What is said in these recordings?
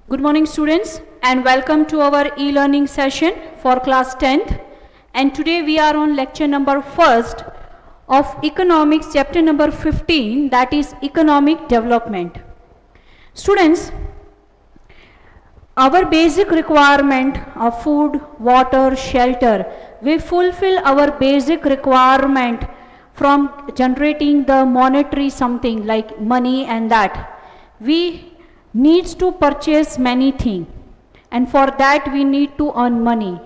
Good morning students and welcome to our e-learning session for class 10th, and today we are on lecture number 1st of economics chapter number 15, that is economic development. Students, our basic requirement of food, water, shelter, we fulfill our basic requirement from generating the monetary something like money, and that we needs to purchase many things, and for that we need to earn money.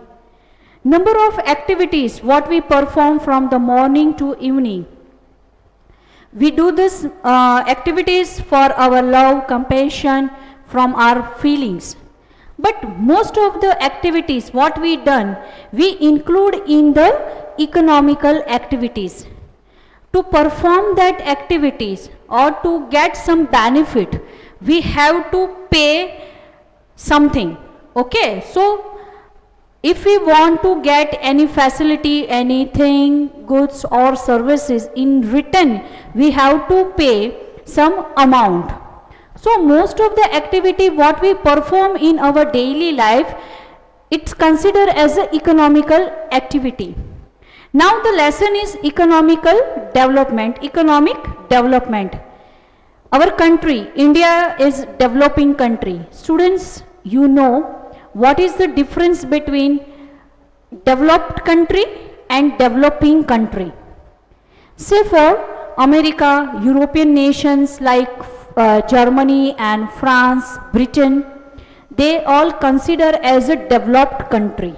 Number of activities what we perform from the morning to evening. We do this activities for our love, compassion, from our feelings. But most of the activities what we done, we include in the economical activities. To perform that activities or to get some benefit, we have to pay something. Okay, so if we want to get any facility, anything, goods or services, in return we have to pay some amount. So most of the activity what we perform in our daily life, it's considered as an economical activity. Now the lesson is economical development. Economic development. Our country, India, is developing country. Students, you know what is the difference between developed country and developing country. Say for America, European nations like Germany and France, Britain, they all consider as a developed country,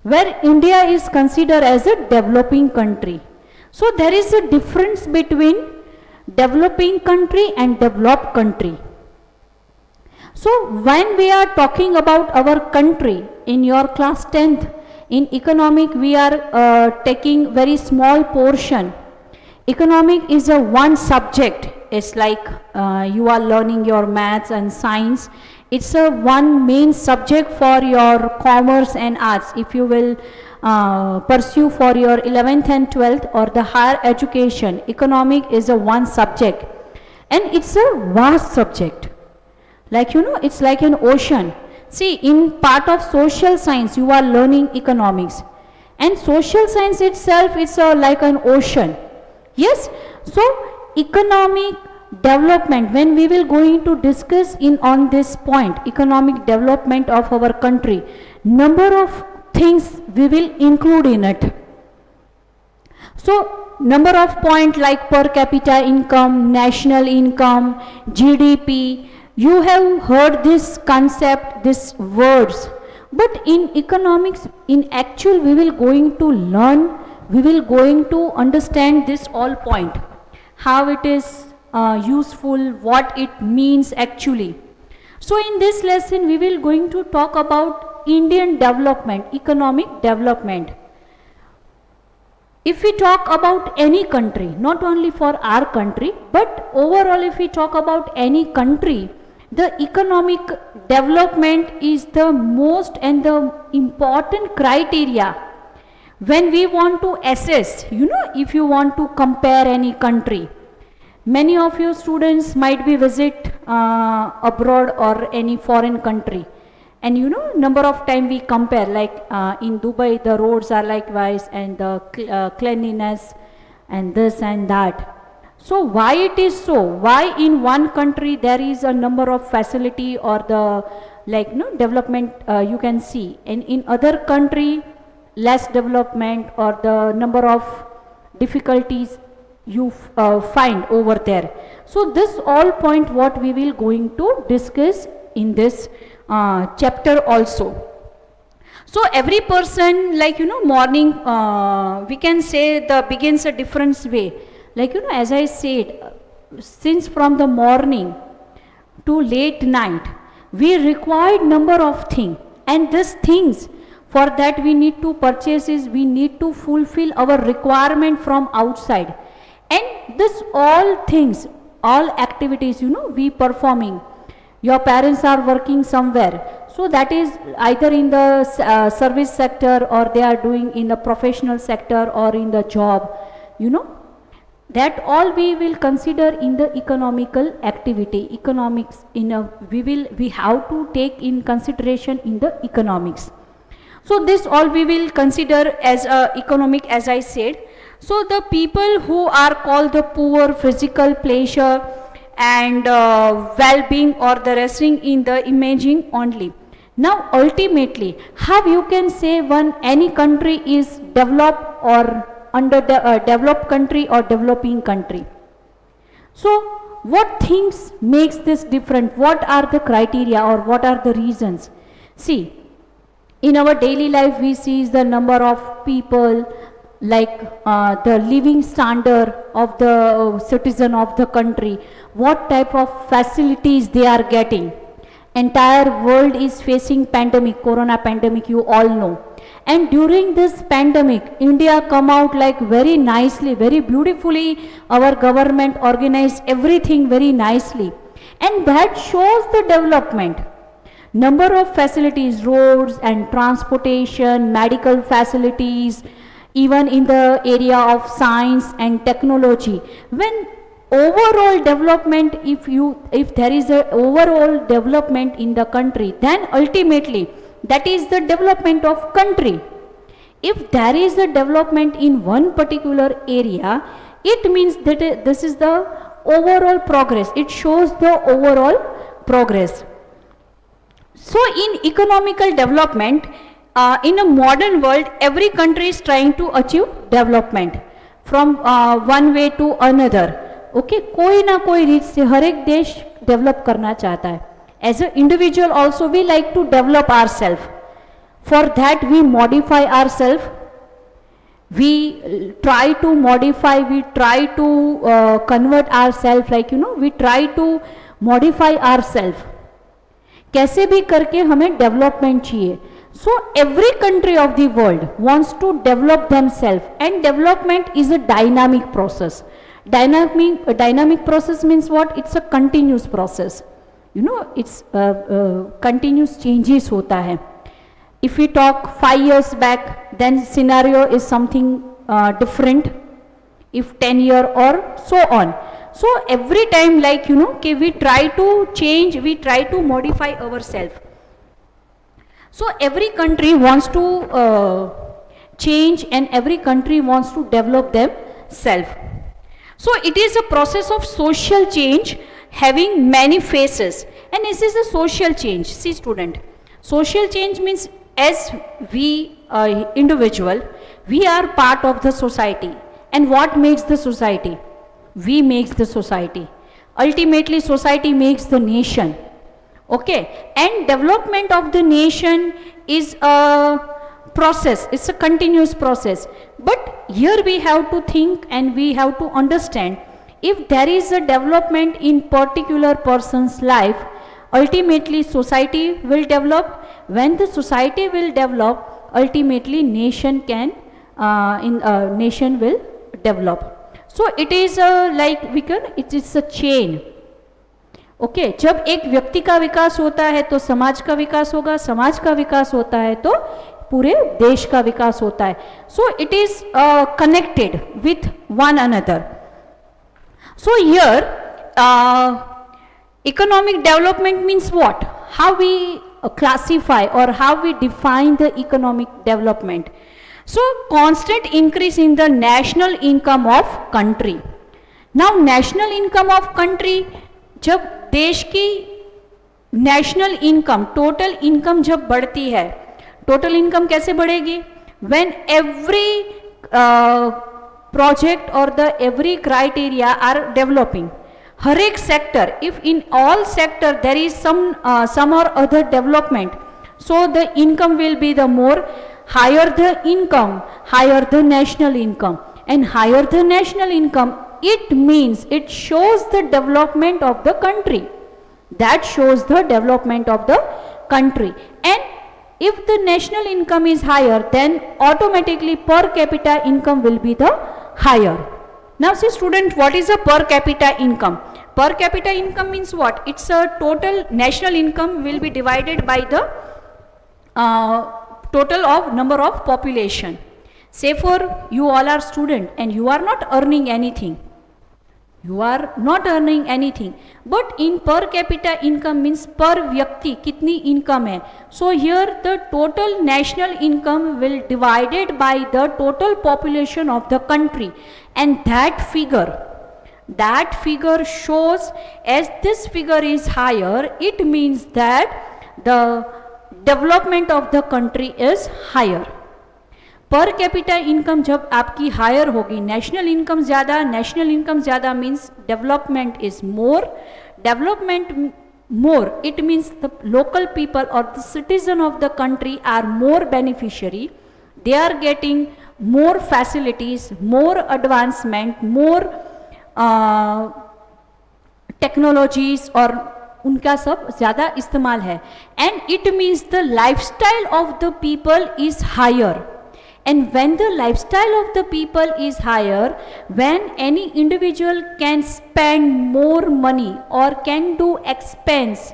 where India is considered as a developing country. So there is a difference between developing country and developed country. So when we are talking about our country in your class 10th, in economic we are taking very small portion. Economic is a one subject. It's like you are learning your maths and science. It's a one main subject for your commerce and arts. If you will pursue for your 11th and 12th or the higher education, economic is a one subject, and it's a vast subject. Like it's like an ocean. See, in part of social science you are learning economics, and social science itself is like an ocean. Yes, so economic development, when we will going to discuss in on this point, economic development of our country, number of things we will include in it. So number of point like per capita income, national income, GDP, you have heard this concept, these words, but in economics, in actual we will going to learn, we will going to understand this all point, how it is useful, what it means actually. So in this lesson we will going to talk about Indian development, economic development. If we talk about any country, not only for our country, but overall if we talk about any country, the economic development is the most and the important criteria when we want to assess, if you want to compare any country. Many of you students might be visit abroad or any foreign country, and number of time we compare, like in Dubai the roads are likewise, and the cleanliness and this and that. So why it is so? Why in one country there is a number of facility or the development you can see, and in other country less development or the number of difficulties you find over there. So this all point what we will going to discuss in this chapter also. So every person, morning we can say the begins a different way. As I said, since from the morning to late night we required number of things, and these things for that we need to purchase is we need to fulfill our requirement from outside, and this all things, all activities we performing. Your parents are working somewhere, so that is either in the service sector or they are doing in the professional sector or in the job. That all we will consider in the economical activity. Economics we have to take in consideration in the economics. So this all we will consider as economic, as I said. So the people who are called the poor, physical pleasure and well-being or the resting in the imaging only. Now ultimately, how you can say when any country is developed or under the developed country or developing country? So what things makes this different? What are the criteria or what are the reasons? See, in our daily life we see the number of people, like the living standard of the citizen of the country, what type of facilities they are getting. Entire world is facing pandemic, corona pandemic, you all know. And during this pandemic, India come out like very nicely, very beautifully. Our government organized everything very nicely, and that shows the development. Number of facilities, roads and transportation, medical facilities, even in the area of science and technology. When overall development, if there is a overall development in the country, then ultimately that is the development of country. If there is a development in one particular area, it means that this is the overall progress. It shows the overall progress. So in economical development, in a modern world, every country is trying to achieve development from one way to another. Okay, कोई ना कोई रीत से हर एक देश develop करना चाहता है. As an individual also we like to develop ourselves. For that we modify ourselves. We try to modify, we try to convert ourselves, like we try to modify ourselves. कैसे भी करके हमें डेवलपमेंट चाहिए. So every country of the world wants to develop themselves, and development is a dynamic process. Dynamic process means what? It's a continuous process. It's continuous changes होता है. If we talk 5 years back, then scenario is something different. If 10 year or so on. So every time, like we try to change, we try to modify ourselves. So every country wants to change, and every country wants to develop themselves. So it is a process of social change having many phases, and this is a social change. See student, social change means as we individual, we are part of the society. And what makes the society? We makes the society. Ultimately society makes the nation. Okay, and development of the nation is a process, it's a continuous process. But here we have to think and we have to understand, if there is a development in particular person's life, ultimately society will develop. When the society will develop, ultimately nation nation will develop. So it is it is a chain. Okay जब एक व्यक्ति का विकास होता है तो समाज का विकास होगा, समाज का विकास होता है तो पूरे देश का विकास होता है. So it is connected with one another. So here economic development means what? How we classify or how we define the economic development. So constant increase in the national income of country. Now national income of country, जब देश की national income, total income जब बढ़ती है, total income कैसे बढ़ेगी? When every project और the every criteria are developing. हर एक sector, if in all sector there is some और other development, so the income will be the more. Higher the income, higher the national income, and higher the national income, it means it shows the development of the country. That shows the development of the country. And if the national income is higher, then automatically per capita income will be the higher. Now see student, what is a per capita income? Per capita income means what? It's a total national income will be divided by the total of number of population. Say for you all are student and you are not earning anything. you are not earning anything. But in per capita income means per vyakti kitni income hai. So here the total national income will divided by the total population of the country, and that figure shows, as this figure is higher, it means that the development of the country is higher. पर capita income जब आपकी higher होगी, national income ज़्यादा means development is more, development more, it means the local people or the citizen of the country are more beneficiary, they are getting more facilities, more advancement, more technologies, और उनका सब ज़्यादा इस्तेमाल है. And it means the lifestyle of the people is higher. And when the lifestyle of the people is higher, when any individual can spend more money or can do expense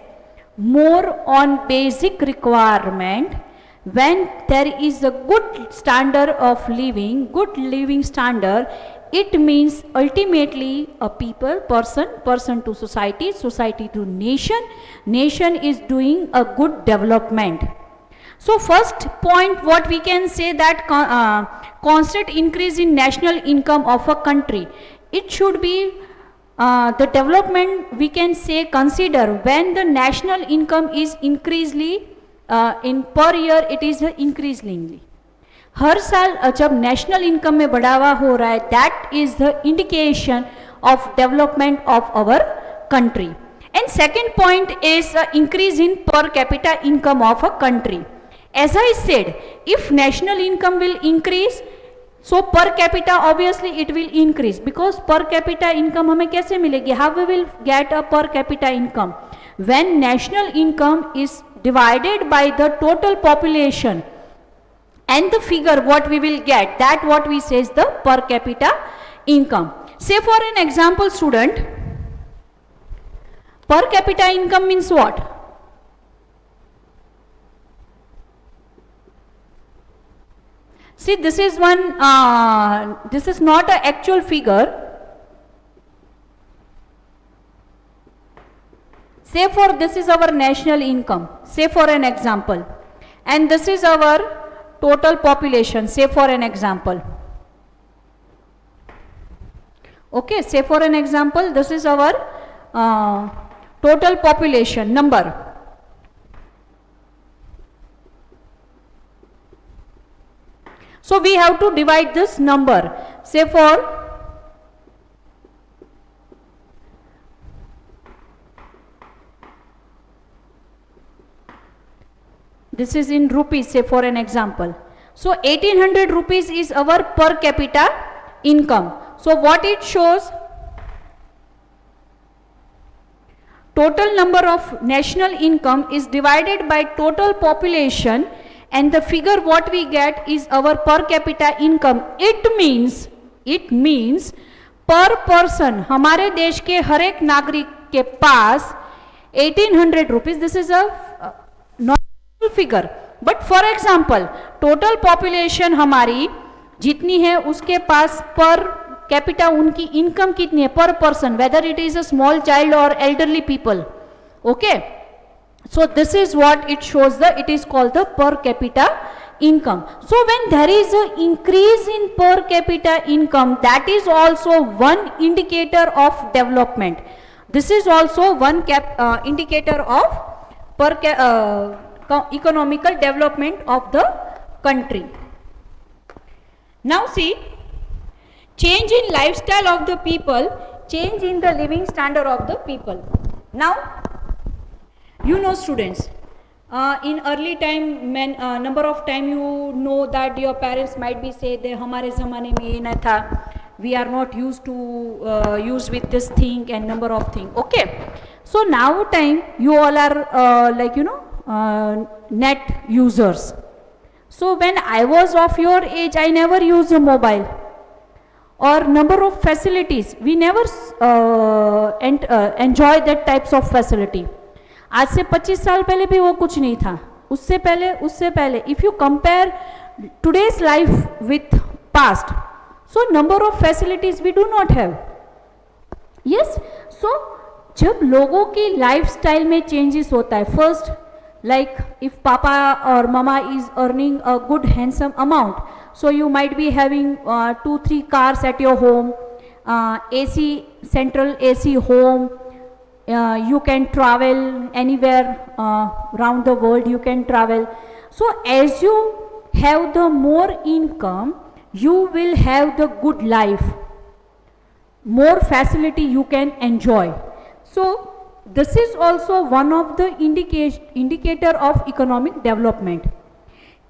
more on basic requirement, when there is a good standard of living, good living standard, it means ultimately a people, person to society, society to nation, nation is doing a good development. So first point, what we can say that constant increase in national income of a country, it should be the development we can say consider when the national income is increasingly in per year it is increasingly. हर साल जब national income में बढ़ावा हो रहा है, that is the indication of development of our country. And second point is increase in per capita income of a country. As I said, if national income will increase, so per capita obviously it will increase, because per capita income हमें कैसे मिलेगी? How we will get a per capita income? When national income is divided by the total population, and the figure what we will get, that what we say is the per capita income. Say for an example, student, per capita income means what? See, this is one, this is not an actual figure. Say for this is our national income, say for an example, and this is our total population, say for an example. Okay, say for an example, this is our total population number. So we have to divide this number. Say for this is in rupees, say for an example. So 1800 rupees is our per capita income. So what it shows? Total number of national income is divided by total population, and the figure what we get is our per capita income. It means per person, हमारे देश के हर एक नागरिक के पास 1800 rupees, this is a normal figure, but for example total population हमारी जितनी है उसके पास per capita उनकी income कितनी है per person, whether it is a small child or elderly people. Okay, so this is what it shows, it is called the per capita income. So when there is an increase in per capita income, that is also one indicator of development. This is also one indicator of economical development of the country. Now see, change in lifestyle of the people, change in the living standard of the people. Now you know students, in early time, number of time you know that your parents might be say that हमारे ज़माने में ये न था, we are not used to use with this thing and number of thing. Okay, so now time you all are like you know net users. So when I was of your age, I never used a mobile or number of facilities. We never enjoy that types of facility. आज से 25 साल पहले भी वो कुछ नहीं था, उससे पहले if you compare today's life with past, so number of facilities we do not have. Yes, so जब लोगों की लाइफस्टाइल में चेंजेस होता है, first like if papa or mama is earning a good handsome amount, so you might be having 2-3 cars at your home, AC, central AC home, you can travel anywhere around the world, you can travel. So as you have the more income, you will have the good life, more facility you can enjoy. So this is also one of the indicator of economic development.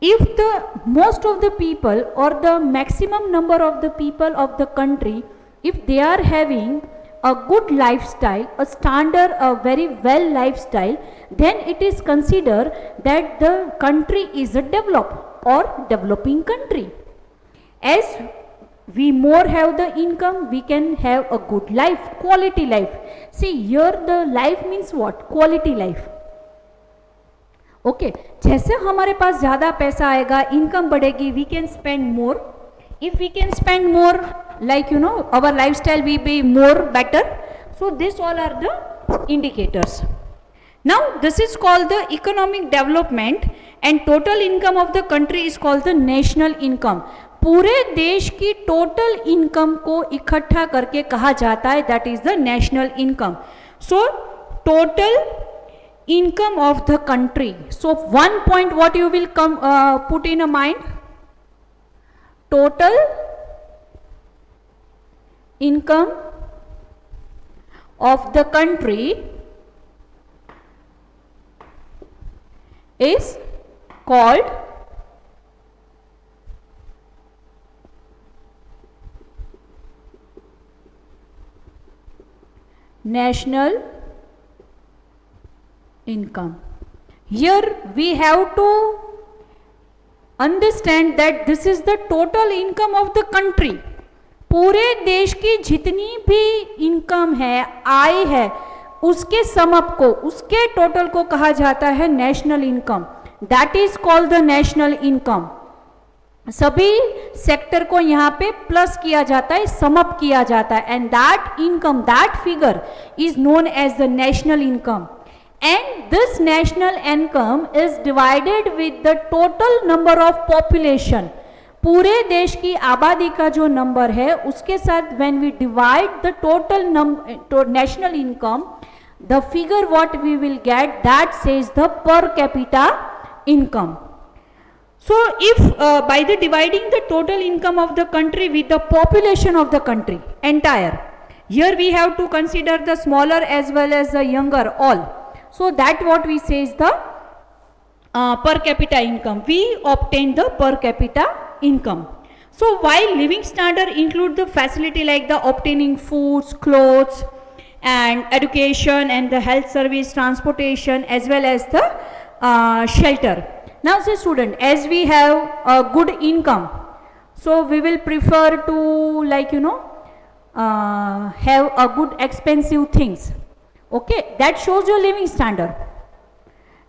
If the most of the people or the maximum number of the people of the country, if they are having a good lifestyle, a standard, a very well lifestyle, then it is considered that the country is a developed or developing country. As we more have the income, we can have a good life, quality life. See here the life means what? Quality life. Okay, जैसे हमारे पास ज़्यादा पैसा आएगा, income बढ़ेगी, we can spend more. If we can spend more, like our lifestyle will be more better. So this all are the indicators. Now this is called the economic development, and total income of the country is called the national income. पूरे देश की total income को इकट्ठा करके कहा जाता है, that is the national income. So total income of the country. So one point what you will come put in a mind, total income of the country is called national income. Here we have to understand that this is the total income of the country. पूरे देश की जितनी भी income है, आय है, उसके sum up को, उसके टोटल को कहा जाता है national income. That is called the national income. सभी सेक्टर को यहाँ पे प्लस किया जाता है, समअप किया जाता है, and that income, that figure is known as the national income. And this national income is divided with the total number of population. पूरे देश की आबादी का जो नंबर है उसके साथ when we divide the total national income, the figure what we will get, that says the per capita income. So if by the dividing the total income of the country with the population of the country entire, here we have to consider the smaller as well as the younger all. So that what we say is the per capita income. We obtain the per capita income. So while living standard include the facility like the obtaining foods, clothes and education and the health service, transportation as well as the shelter. Now say student, as we have a good income, so we will prefer to have a good expensive things. Okay, that shows your living standard.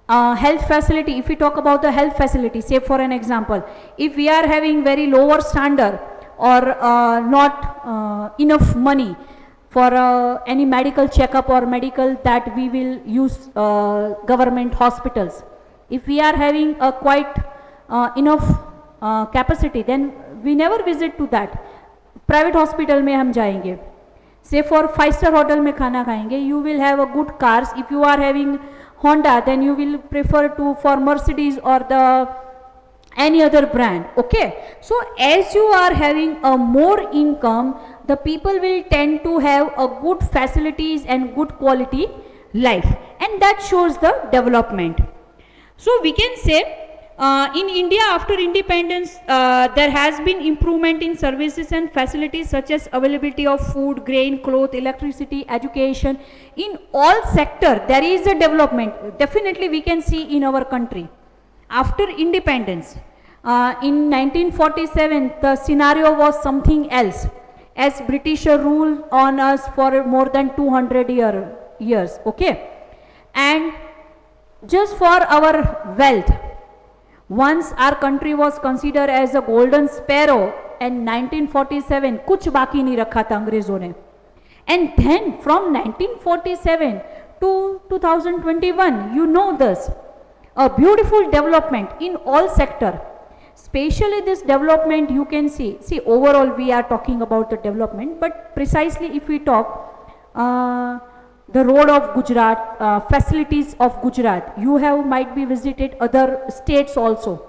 Health facility, if we talk about the health facility, say for an example, if we are having very lower standard or not enough money for any medical checkup or medical, that we will use government hospitals. If we are having a quite enough capacity, then we never visit to that. Private hospital में हम जाएंगे. Say for 5-star hotel में खाना खाएंगे, you will have a good cars. If you are having Honda, then you will prefer to for Mercedes or the any other brand. Okay, so as you are having a more income, the people will tend to have a good facilities and good quality life, and that shows the development. So we can say in India after independence there has been improvement in services and facilities such as availability of food, grain, cloth, electricity, education. In all sector there is a development. Definitely we can see in our country after independence. In 1947 the scenario was something else, as British ruled on us for more than 200 years. Okay, and just for our wealth, once our country was considered as a golden sparrow, and 1947 कुछ बाकी नहीं रखा था अंग्रेजों ने, And then from 1947 to 2021, you know this, a beautiful development in all sector. Especially this development you can see overall we are talking about the development, but precisely if we talk the road of Gujarat, facilities of Gujarat, you have might be visited other states also,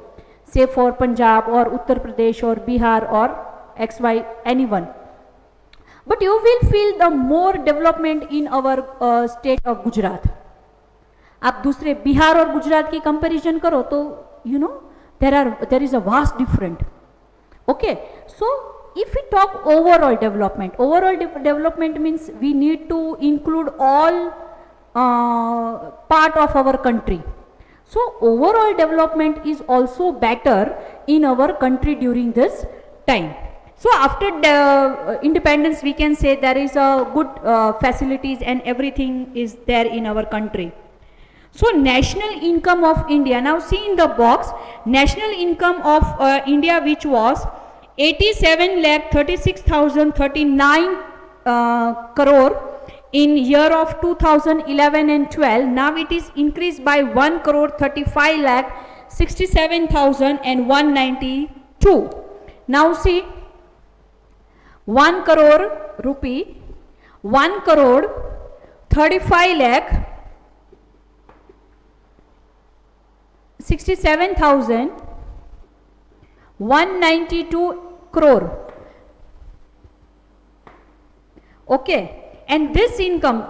say for Punjab or Uttar Pradesh or Bihar or XY anyone, but you will feel the more development in our state of Gujarat. आप दूसरे बिहार और गुजरात की comparison करो तो you know there is a vast difference. Okay, so if we talk overall development means we need to include all part of our country. So overall development is also better in our country during this time. So after the independence we can say there is a good facilities and everything is there in our country. So national income of India, now see in the box, national income of India which was 87,36,039 crore in year of 2011 and 12, now it is increased by 1 crore 35 lakh 67,192. Now see 1 crore rupee, 1 crore 35 lakh 67,192 crore. Okay, and this income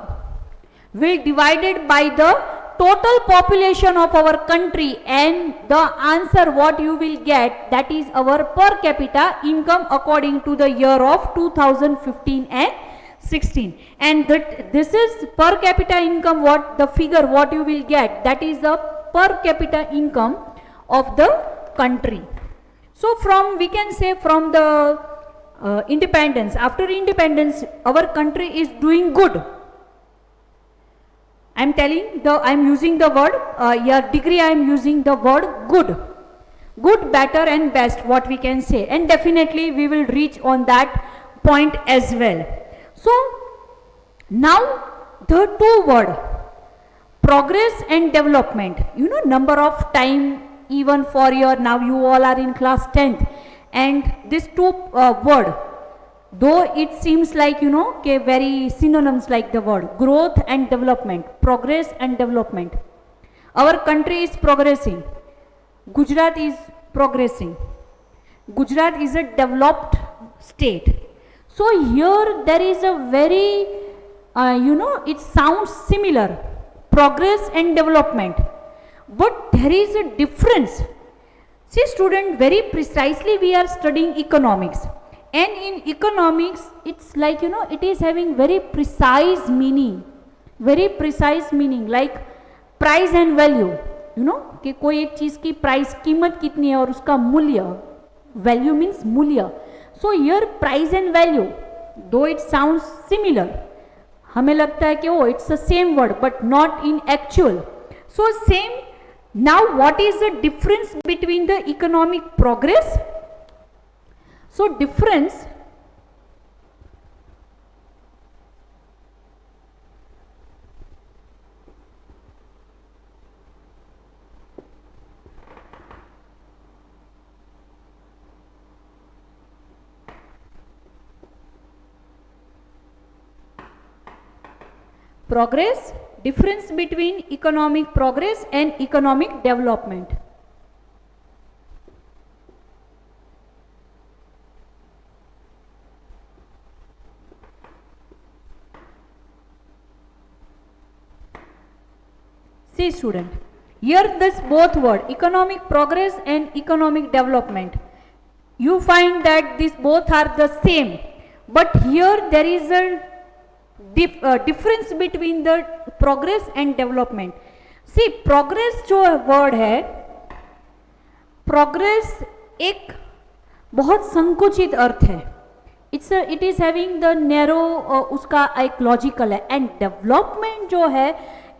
will divided by the total population of our country, and the answer what you will get, that is our per capita income according to the year of 2015 and 16, and that this is per capita income, what the figure what you will get, that is the per capita income of the country. So from we can say from the independence, after independence our country is doing good. I am using the word degree, I am using the word good, better and best, what we can say, and definitely we will reach on that point as well. So now the two word progress and development, you know, number of time even for your, now you all are in class 10th, and this two word, though it seems like you know okay, very synonyms like the word growth and development, progress and development. Our country is progressing, Gujarat is progressing, Gujarat is a developed state. So here there is a very you know, it sounds similar, progress and development, but there is a difference. See student, very precisely we are studying economics, and in economics it's like you know, it is having very precise meaning like price and value, you know कि कोई एक चीज की price कीमत कितनी है और उसका मूल्य, वैल्यू मीन्स मूल्य. So here price and value, दो इट साउंड्स सिमिलर, हमें लगता है कि oh it's the same word but not in actual. So same. Now what is the difference between the economic progress? So difference progress, difference between economic progress and economic development. See student, here this both word economic progress and economic development, you find that these both are the same, but here there is a difference between the progress and development. See progress जो word है, progress एक बहुत संकुचित अर्थ है, it is having the narrow, उसका एक logical है, and development जो है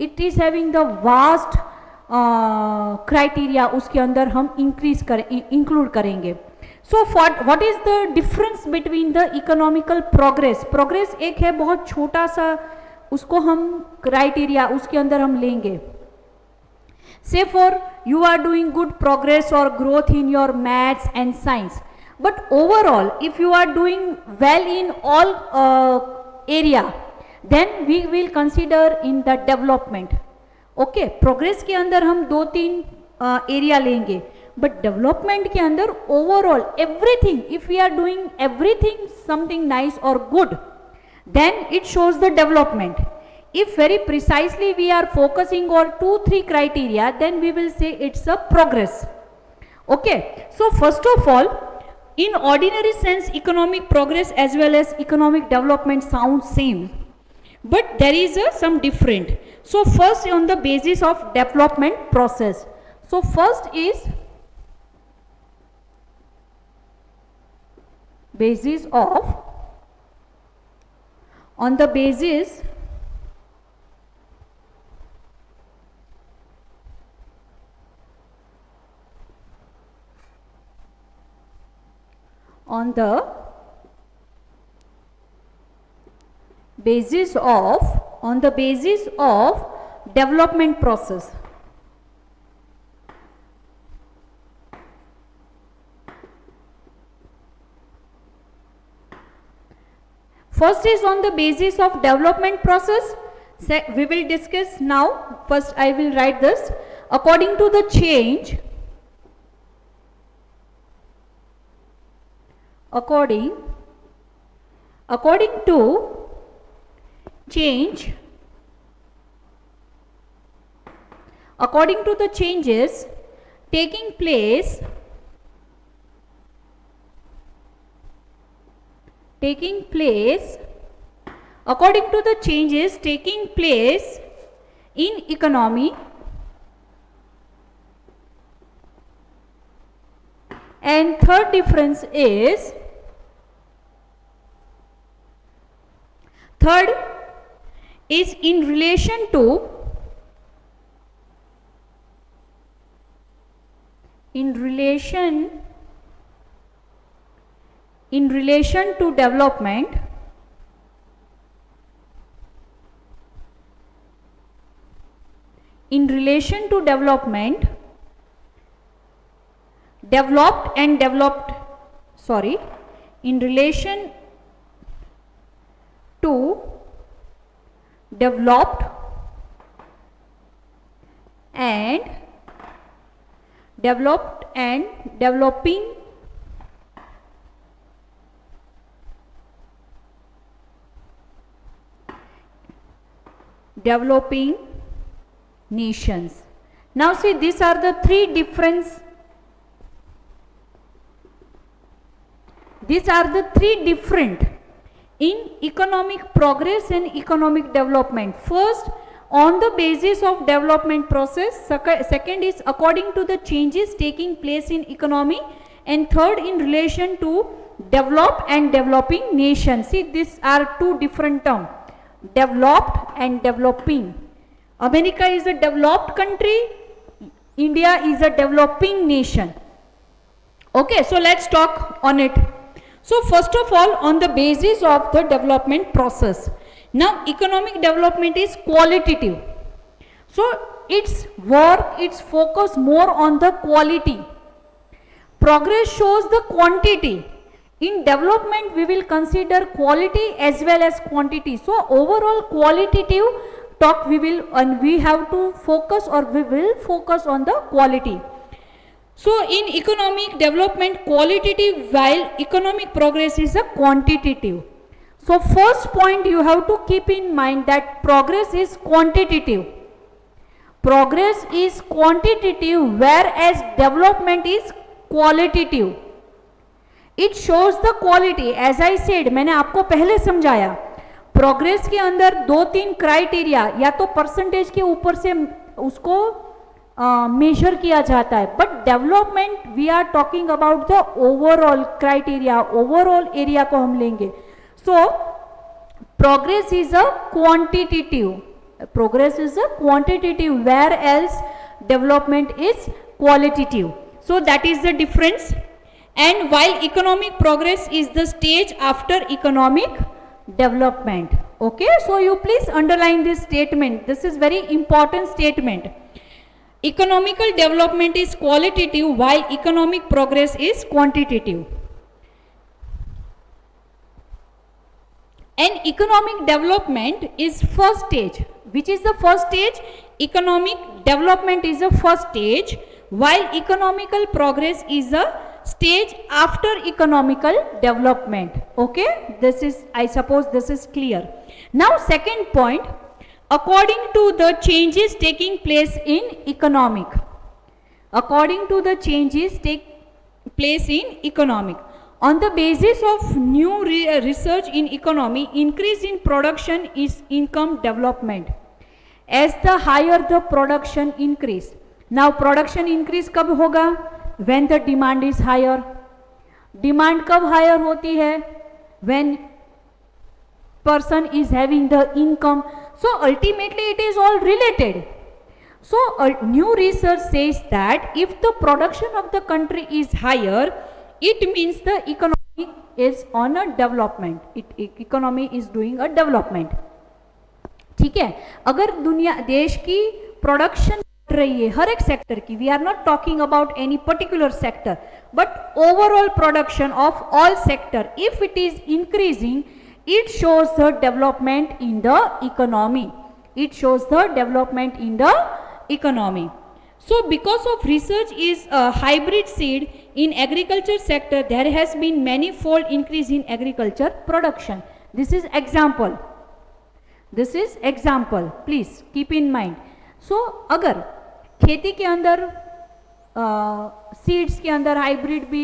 it is having the vast criteria, उसके अंदर हम इंक्लूड करेंगे. So what is the difference between the economical progress? Progress एक है बहुत छोटा सा, उसको हम क्राइटेरिया उसके अंदर हम लेंगे. Say for you are doing good progress or growth in your maths and science, but overall if you are doing well in all area, then we will consider in the development. Okay, progress के अंदर हम 2-3 area लेंगे, but development के अंदर overall everything, if we are doing everything something nice or good, then it shows the development. If very precisely we are focusing on 2-3 criteria, then we will say it's a progress. Okay, so first of all, in ordinary sense economic progress as well as economic development sound same, but there is some different. So first on the basis of development process, so first is basis of, on the basis on the basis of development process. First is on the basis of development process. We will discuss now. First I will write this. According to the change, according to change, according to the changes taking place according to the changes taking place in economy and third difference is in relation to development, in relation to development, developed and developed, sorry, in relation to developed and developing nations. Now see, these are the three different in economic progress and economic development. First, on the basis of development process, second is according to the changes taking place in economy, and third in relation to developed and developing nations. See, these are two different terms, developed and developing. America is a developed country, India is a developing nation. Okay, so let's talk on it. So first of all, on the basis of the development process. Now economic development is qualitative. So its work, its focus more on the quality. Progress shows the quantity. In development we will consider quality as well as quantity. So overall qualitative talk we will, and we have to focus, or we will focus on the quality. So in economic development qualitative, while economic progress is a quantitative. So first point you have to keep in mind that progress is quantitative. Progress is quantitative, whereas development is qualitative. It shows the quality. As I said, मैंने आपको पहले समझाया, progress के अंदर 2-3 criteria, या तो percentage के ऊपर से उसको मेजर किया जाता है, but development we are talking about the overall criteria, overall area को हम लेंगे. So progress is a quantitative, where else development is qualitative. So that is the difference. and while economic progress is the stage after economic development. Okay, so you please underline this statement. This is very important statement. Economical development is qualitative while economic progress is quantitative. And economic development is first stage. Which is the first stage? Economic development is the first stage, while economical progress is a stage after economical development. Okay, this is, I suppose this is clear. Now second point, according to the changes taking place in economic. According to the changes take place in economic. On the basis of new research in economy, increase in production is income development. As the higher the production increase. Now production increase कब होगा? When the demand is higher. Demand कब higher होती है? When person is having the income. So ultimately it is all related. So new research says that if the production of the country is higher, it means the economy is on a development. Economy is doing a development. ठीक है, अगर दुनिया देश की production बढ़ रही है हर एक सेक्टर की, we are not talking about any particular sector but overall production of all sector, if it is increasing, it shows the development in the economy. It shows the development in the economy. So because of research is a hybrid seed in agriculture sector, there has been manifold increase in agriculture production. This is example. This is example. Please keep in mind. So अगर खेती के अंदर seeds के अंदर hybrid भी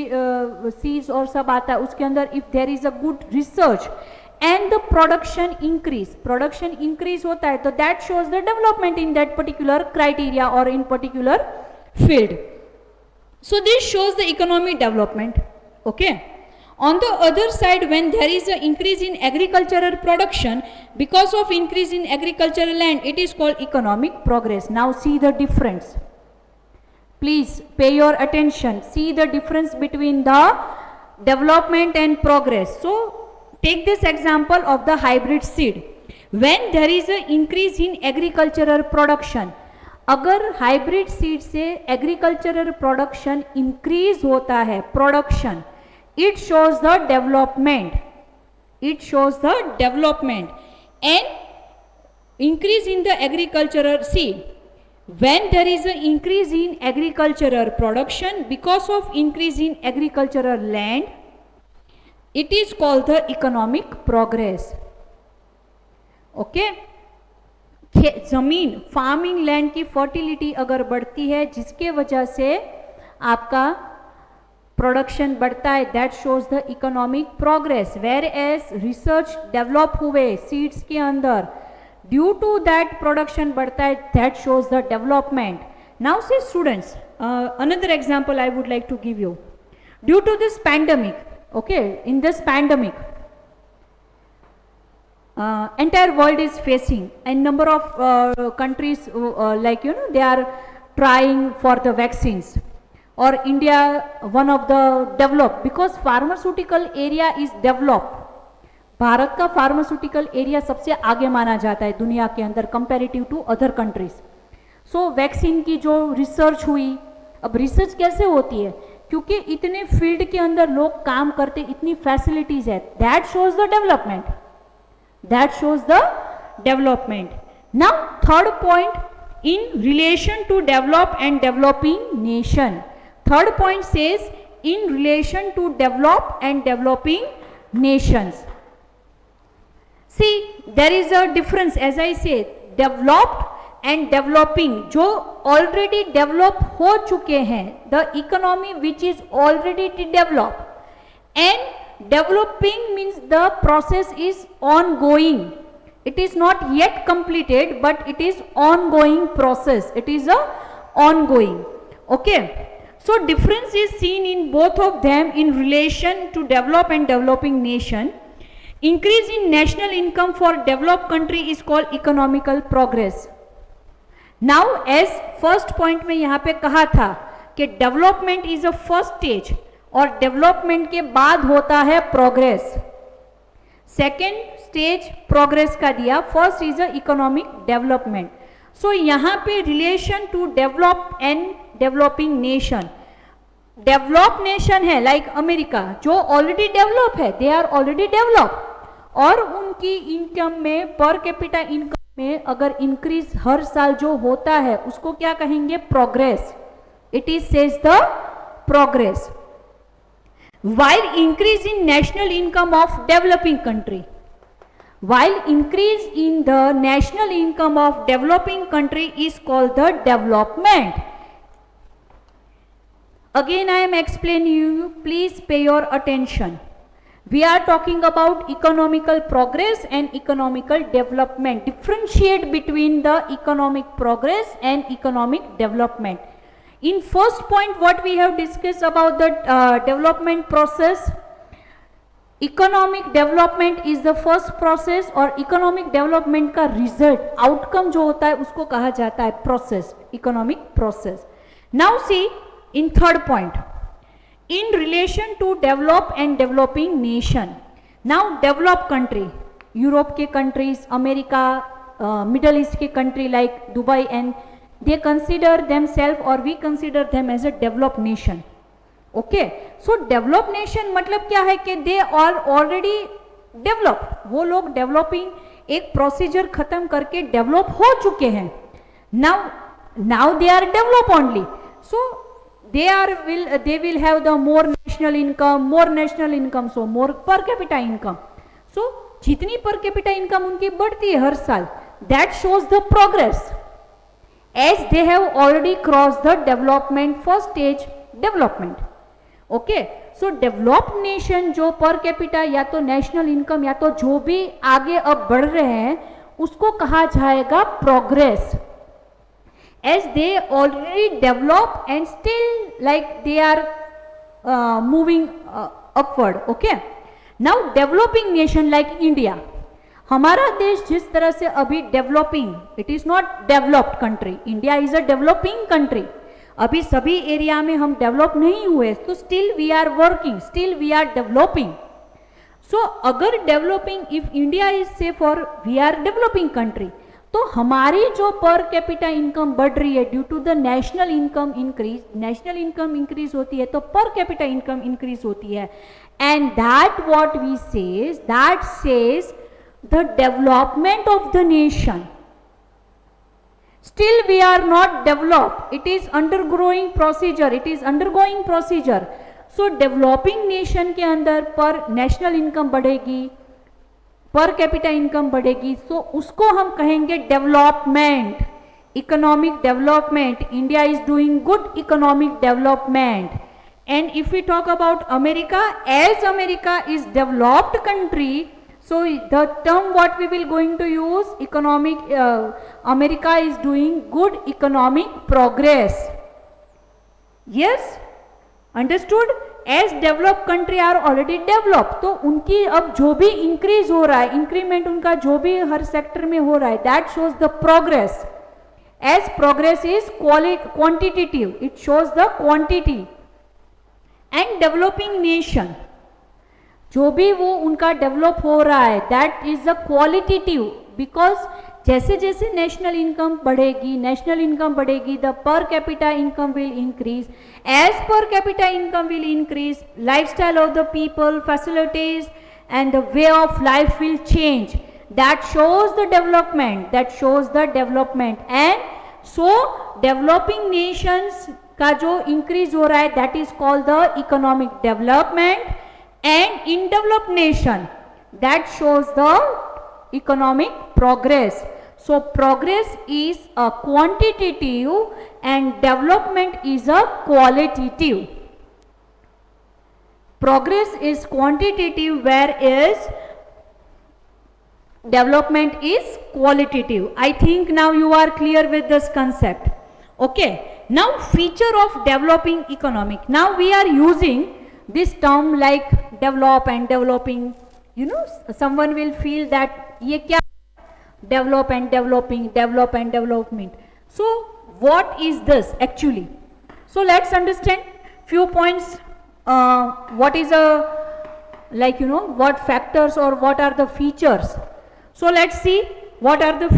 seeds और सब आता है, उसके अंदर if there is a good research and the production increase होता है, तो that shows the development in that particular criteria or in particular field. So this shows the economic development. Okay, on the other side, when there is an increase in agricultural production because of increase in agricultural land, it is called economic progress. Now see the difference. Please pay your attention. See the difference between the development and progress. So take this example of the hybrid seed. When there is an increase in agricultural production, अगर hybrid seed से agricultural production increase होता है, production, it shows the development. It shows the development and increase in the agricultural seed. When there is an increase in agricultural production because of increase in agricultural land, it is called the economic progress. Okay, जमीन farming land की fertility अगर बढ़ती है जिसके वजह से आपका production बढ़ता है, that shows the economic progress. Whereas research develop हुए सीड्स के अंदर, ड्यू टू दैट प्रोडक्शन बढ़ता है, that shows the development. Now see students, another example I would like to give you. Due to this pandemic, okay, in this pandemic entire world is facing, and number of countries like they are trying for the vaccines, or India one of the developed, because pharmaceutical area is developed. Bharat का pharmaceutical area सबसे आगे माना जाता है दुनिया के अंदर comparative to other countries. So vaccine की जो रिसर्च हुई, अब रिसर्च कैसे होती है, क्योंकि इतने फील्ड के अंदर लोग काम करते, इतनी फैसिलिटीज है, that shows the development. That shows the development. Now third point, in relation to develop and developing nation. Third point says in relation to develop and developing nations. See there is a difference, as I say, developed and developing. जो already develop हो चुके हैं, the economy which is already develop, and developing means the process is on going. It is not yet completed but it is on going process. It is a on going. Okay, so difference is seen in both of them in relation to develop and developing nation. Increase in national income for developed country is called economical progress. Now as first point में यहां पे कहा था कि development is a first stage, और development के बाद होता है प्रोग्रेस। सेकेंड स्टेज प्रोग्रेस का दिया, first is a economic development. So यहाँ पे relation to develop and developing nation, develop nation है लाइक अमेरिका जो ऑलरेडी डेवलप है, दे आर ऑलरेडी डेवलप, और उनकी इनकम में पर कैपिटा इनकम में अगर इंक्रीज हर साल जो होता है उसको क्या कहेंगे, progress. It is says the progress. while increase in national income of developing country, while increase in the national income of developing country is called the development. Again I am explaining you, please pay your attention. We are talking about economical progress and economical development. Differentiate between the economic progress and economic development. In first point what we have discussed about the development process, economic development is the first process और economic development का result, outcome जो होता है उसको कहा जाता है process, economic process. Now see in third point, in relation to develop and developing nation. Now developed country, Europe के countries, America, Middle East के country like Dubai and they consider themselves or we consider them as a developed nation. Okay, so developed nation मतलब क्या है कि they are already developed, वो लोग developing एक procedure खत्म करके develop हो चुके हैं. Now they are developed only, so they will have the more national income, so more per capita income. So जितनी per capita income उनकी बढ़ती है हर साल, that shows the progress, as they have already crossed the development first stage development. Okay, so developed nation जो per capita या तो national income या तो जो भी आगे अब बढ़ रहे हैं उसको कहा जाएगा progress, as they already develop and still like they are moving upward. Okay, now developing nation like India, हमारा देश जिस तरह से अभी developing, it is not developed country, India is a developing country, अभी सभी एरिया में हम डेवलप नहीं हुए, तो still we are working, still we are developing. So अगर developing, if India is say for we are developing country, तो हमारी जो पर कैपिटा इनकम बढ़ रही है due to the national income increase, national income increase होती है तो पर कैपिटा इनकम इंक्रीज होती है, and that what we says, that says the development of the nation. Still we are not developed, it is undergoing procedure. So developing nation के अंदर पर national income बढ़ेगी, पर कैपिटा इनकम बढ़ेगी, so उसको हम कहेंगे development, economic development. India is doing good economic development. And if we talk about America, as America is developed country, so the term what we will going to use, economic, America is doing good economic progress. Yes, understood? As developed country are already developed, तो उनकी अब जो भी increase हो रहा है, increment उनका जो भी हर sector में हो रहा है, that shows the progress. As progress is quantitative, it shows the quantity. And developing nation, जो भी वो उनका डेवलप हो रहा है, that is a qualitative, because जैसे जैसे नेशनल इनकम बढ़ेगी the per capita income will increase, as per capita income will increase, lifestyle of the people, facilities and the way of life will change, that shows the development, and so developing nations का जो increase हो रहा है that is called the economic development. And in developed nation, that shows the economic progress. So progress is a quantitative and development is a qualitative. Progress is quantitative whereas development is qualitative. I think now you are clear with this concept. Okay, now feature of developing economic. Now we are using this term like develop and developing, you know, someone will feel that ye kya, develop and development. So what is this actually? So let's understand few points what is what factors or what are the features. So let's see what are the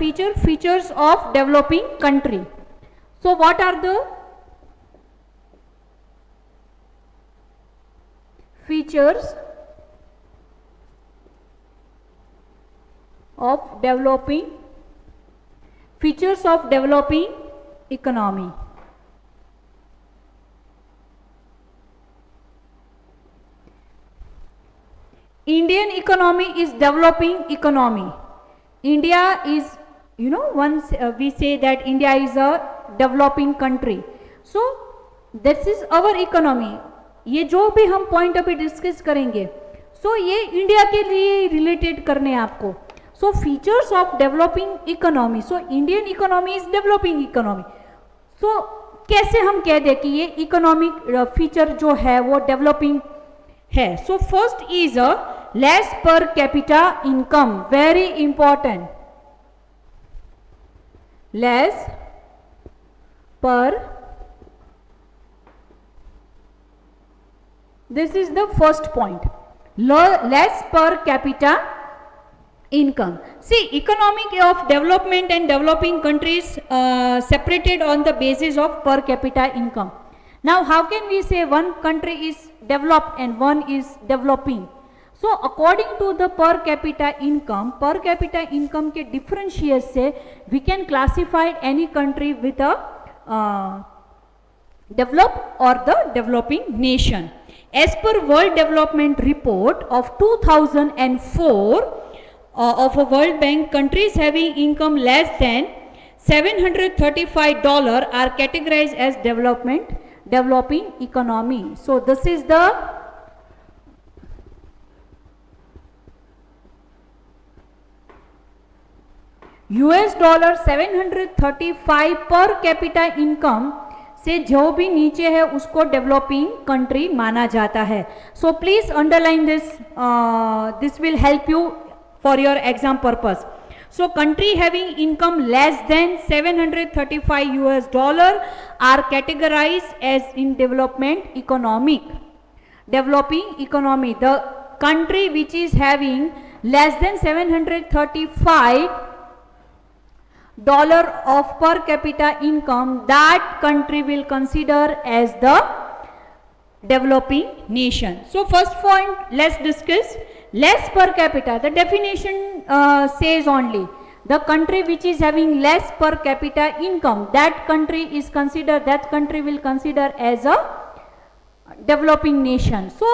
features of developing country. So what are the features of developing economy? Indian economy is developing economy. India is, once we say that India is a developing country. So this is our economy. ये जो भी हम point अभी discuss करेंगे, सो ये India के लिए related करने हैं आपको. So features of developing economy. So Indian economy is developing economy. So कैसे हम कह दें कि ये इकोनॉमिक फीचर जो है वो डेवलपिंग है. So first is a less पर capita income. Very important. Less पर, this is the first point. Less per capita income. See, economic of development and developing countries separated on the basis of per capita income. Now how can we say one country is developed and one is developing? So according to the per capita income के differentiate से we can classify any country with a developed or the developing nation. As per World Development Report of 2004 of a World Bank, countries having income less than $735 are categorized as developing economy. So this is the $735 per capita income से जो भी नीचे है उसको developing country माना जाता है. So please underline this will help you for your exam purpose. So country having income less than $735 are categorized as in developing economy. The country which is having less than $735 of per capita income, that country will consider as the developing nation. So first point, let's discuss less per capita. The definition says only the country which is having less per capita income, that country will consider as a developing nation. So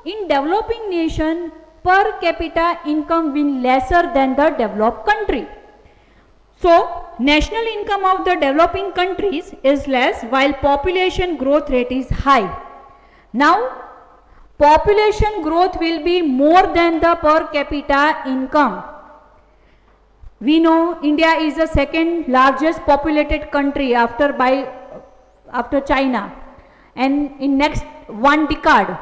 in developing nation, per capita income will lesser than the developed country. So national income of the developing countries is less while population growth rate is high. Now population growth will be more than the per capita income. We know India is the second largest populated country after China, and in next one decade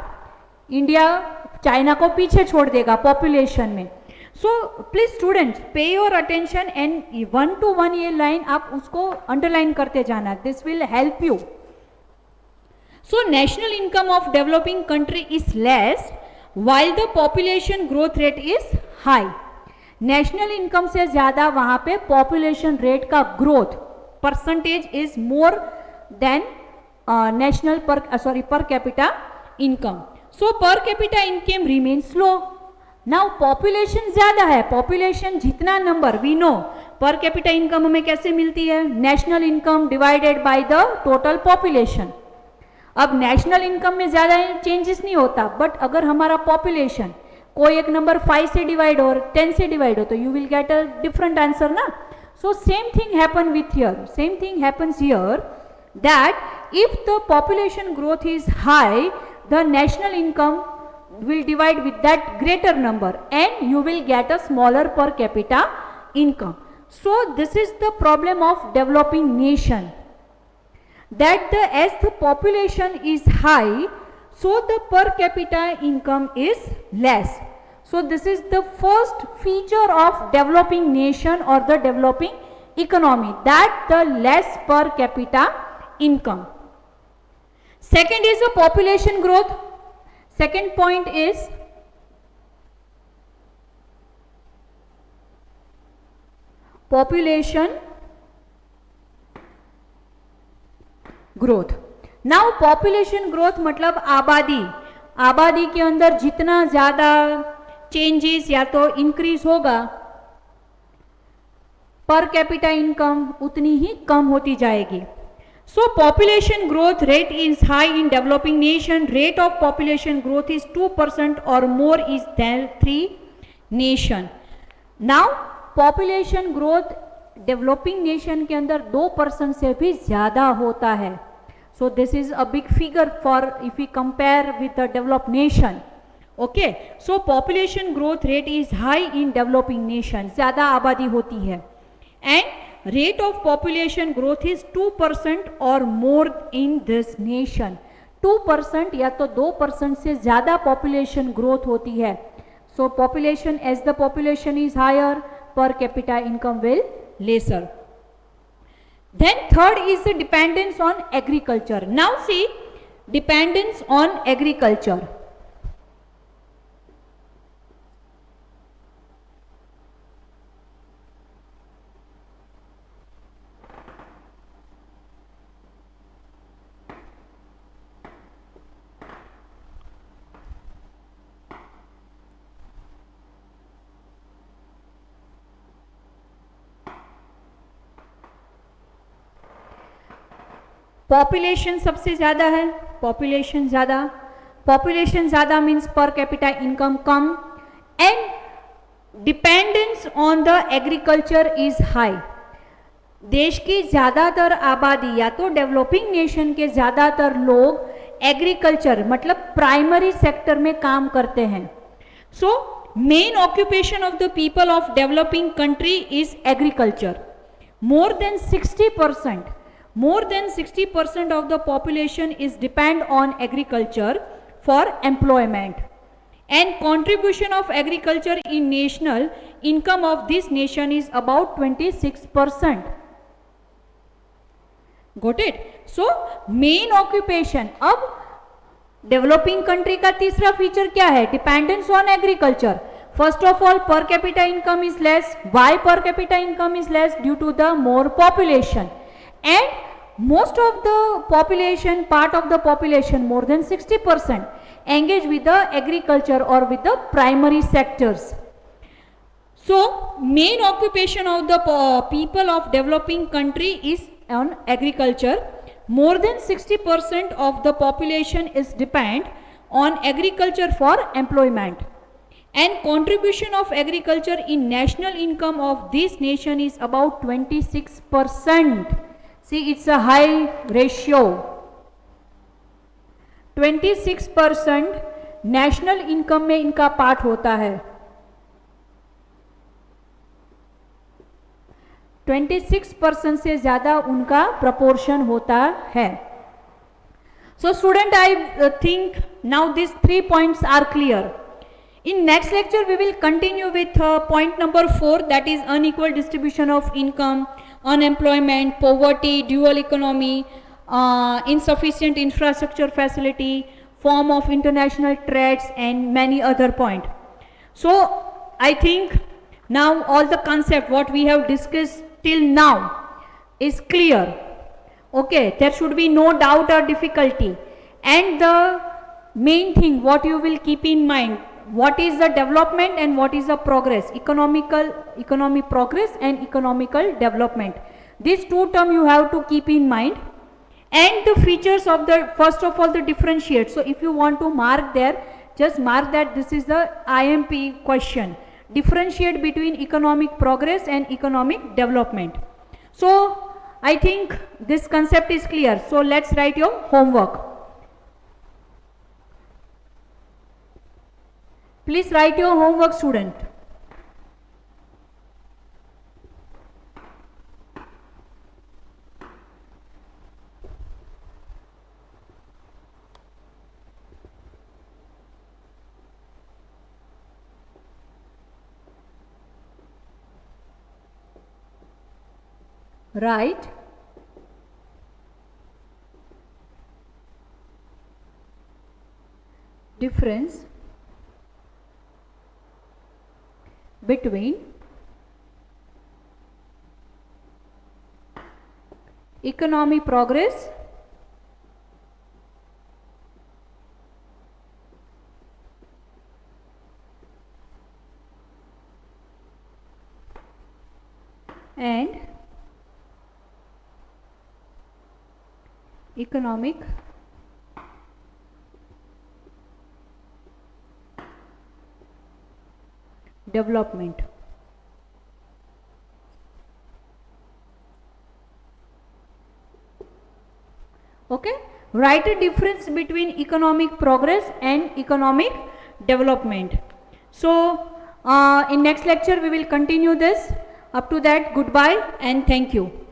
India China को पीछे छोड़ देगा population में. So please students pay your attention and 1 to 1 ये line आप उसको underline करते जाना. This will help you. So national income of developing country is less while the population growth rate is high. National income से ज़्यादा वहाँ पे population rate का growth percentage is more than per capita income. So per capita income remains low. Now population ज्यादा है. Population जितना number we know per capita income हमें कैसे मिलती है? National income divided by the total population. अब national income में ज्यादा चेंजेस नहीं होता, बट अगर हमारा पॉपुलेशन कोई एक नंबर 5 से डिवाइड हो 10 से डिवाइड हो तो you will get a different answer ना. So same thing happen with here. Same thing happens here that if the population growth is high the national income will divide with that greater number and you will get a smaller per capita income. So this is the problem of developing nation, that as the population is high, so the per capita income is less. So this is the first feature of developing nation or the developing economy, that the less per capita income. Second is the population growth. Second point is population growth. Now population growth मतलब आबादी, आबादी के अंदर जितना ज्यादा changes या तो increase होगा, पर कैपिटा इनकम उतनी ही कम होती जाएगी. So population growth rate is high in developing nation. Rate of population growth is 2% or more is than 3 nation. Now population growth developing nation के अंदर 2% से भी ज़्यादा होता है. So this is a big figure for if we compare with the developed nation. Okay, so population growth rate is high in developing nation. ज़्यादा आबादी होती है. And rate of population growth is 2% or more in this nation. 2% या तो 2% से ज़्यादा population growth होती है. So population, as the population is higher, per capita income will lesser. Then third is the dependence on agriculture. Now see, dependence on agriculture. Population सबसे ज़्यादा है, population ज़्यादा मीन्स पर capita income come, and dependence on the agriculture is high. देश की ज़्यादातर आबादी या तो डेवलपिंग नेशन के ज़्यादातर लोग एग्रीकल्चर मतलब प्राइमरी सेक्टर में काम करते हैं. So main occupation of the people of developing country is agriculture. More than 60% of the population is depend on agriculture for employment, and contribution of agriculture in national income of this nation is about 26%. Got it? So main occupation. अब developing country का तीसरा feature क्या है? Dependence on agriculture. First of all, per capita income is less. Why per capita income is less? Due to the more population. And most of the population, part of the population, more than 60%, engage with the agriculture or with the primary sectors. So main occupation of the people of developing country is on agriculture. More than 60% of the population is depend on agriculture for employment, and contribution of agriculture in national income of this nation is about 26%. See, it's a high ratio. 26% national income में इनका part होता है. 26% से ज़्यादा उनका proportion होता है. So student, I think now these 3 points are clear. In next lecture we will continue with point number 4, that is unequal distribution of income, unemployment, poverty, dual economy, insufficient infrastructure facility, form of international trades, and many other points. So I think now all the concept what we have discussed till now is clear. Okay, there should be no doubt or difficulty. And the main thing what you will keep in mind, what is the development and what is the progress, economic progress and economical development. These two terms you have to keep in mind. And the features of the, first of all, the differentiate. So if you want to mark there, just mark that this is the IMP question. Differentiate between economic progress and economic development. So I think this concept is clear. So let's write your homework. Please write your homework, student. Right. difference between economic progress and economic development. Okay, write a difference between economic progress and economic development. So in next lecture we will continue this. Up to that, goodbye and thank you.